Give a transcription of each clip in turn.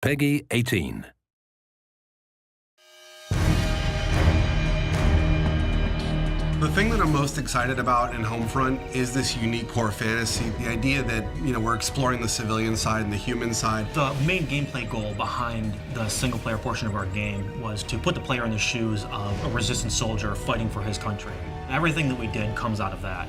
Peggy 18. The thing that I'm most excited about in Homefront is this unique core fantasy. The idea that, we're exploring the civilian side and the human side. The main gameplay goal behind the single-player portion of our game was to put the player in the shoes of a resistance soldier fighting for his country. Everything that we did comes out of that.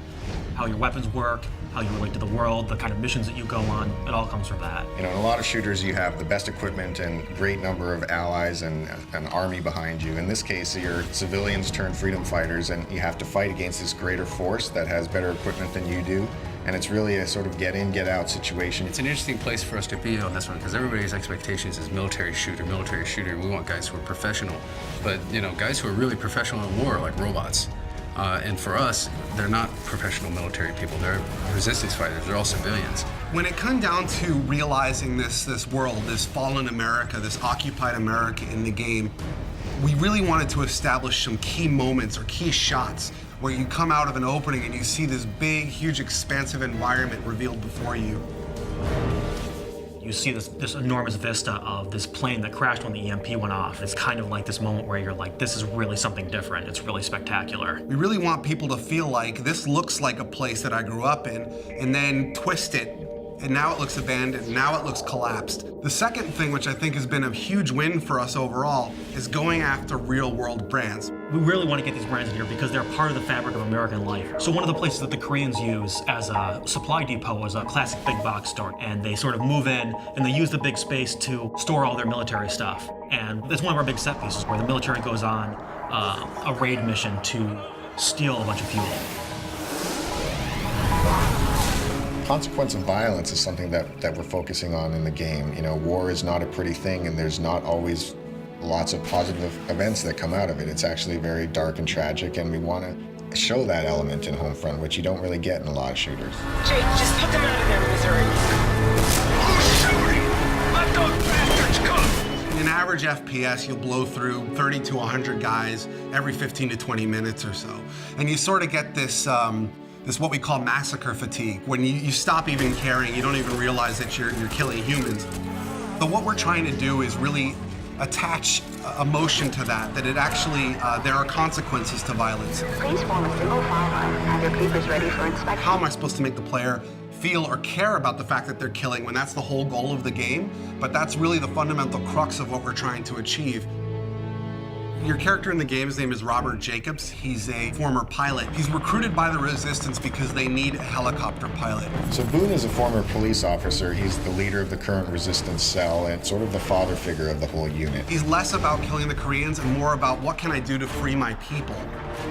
How your weapons work, how you relate to the world, the kind of missions that you go on, it all comes from that. In a lot of shooters, you have the best equipment and great number of allies and an army behind you. In this case, you're civilians turned freedom fighters, and you have to fight against this greater force that has better equipment than you do. And it's really a sort of get in, get out situation. It's an interesting place for us to be on this one because everybody's expectations is military shooter, military shooter. We want guys who are professional, but guys who are really professional in war, like robots. And for us, they're not professional military people. They're resistance fighters. They're all civilians. When it comes down to realizing this world, this fallen America, this occupied America in the game, we really wanted to establish some key moments or key shots where you come out of an opening and you see this big, huge, expansive environment revealed before you. You see this enormous vista of this plane that crashed when the EMP went off. It's kind of like this moment where you're like, this is really something different. It's really spectacular. We really want people to feel like this looks like a place that I grew up in, and then twist it, and now it looks abandoned, now it looks collapsed. The second thing, which I think has been a huge win for us overall, is going after real-world brands. We really want to get these brands in here because they're part of the fabric of American life. So one of the places that the Koreans use as a supply depot is a classic big box store. And they sort of move in and they use the big space to store all their military stuff. And it's one of our big set pieces where the military goes on a raid mission to steal a bunch of fuel. Consequence of violence is something that we're focusing on in the game. War is not a pretty thing, and there's not always lots of positive events that come out of it. It's actually very dark and tragic, and we want to show that element in Homefront, which you don't really get in a lot of shooters. Jake, just put them out of their misery. Who's shooting? Let those bastards cook! In average FPS, you'll blow through 30 to 100 guys every 15 to 20 minutes or so. And you sort of get this what we call massacre fatigue. When you stop even caring, you don't even realize that you're killing humans. But what we're trying to do is really attach emotion to that it actually, there are consequences to violence. Please form a single file line. Have your papers ready for inspection. How am I supposed to make the player feel or care about the fact that they're killing when that's the whole goal of the game? But that's really the fundamental crux of what we're trying to achieve. Your character in the game's name is Robert Jacobs. He's a former pilot. He's recruited by the Resistance because they need a helicopter pilot. So Boone is a former police officer. He's the leader of the current Resistance cell and sort of the father figure of the whole unit. He's less about killing the Koreans and more about what can I do to free my people.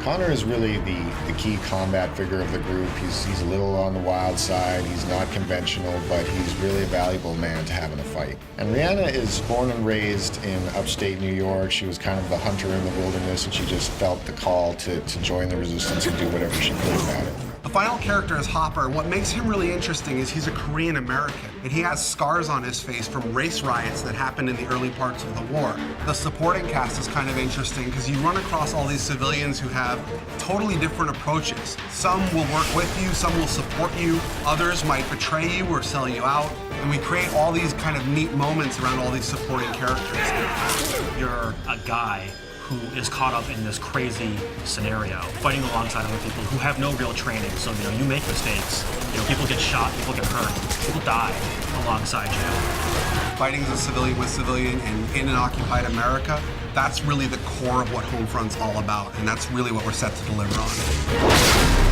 Connor is really the key combat figure of the group. He's a little on the wild side. He's not conventional, but he's really a valuable man to have in a fight. And Rihanna is born and raised in upstate New York. She was kind of the hunter in the wilderness, and she just felt the call to join the Resistance and do whatever she could about it. The final character is Hopper. What makes him really interesting is he's a Korean American, and he has scars on his face from race riots that happened in the early parts of the war. The supporting cast is kind of interesting because you run across all these civilians who have totally different approaches. Some will work with you, some will support you, others might betray you or sell you out, and we create all these kind of neat moments around all these supporting characters. You're a guy who is caught up in this crazy scenario, fighting alongside other people who have no real training. So, you make mistakes. People get shot, people get hurt, people die alongside you. Fighting as a civilian with civilian and in an occupied America, that's really the core of what Homefront's all about, and that's really what we're set to deliver on.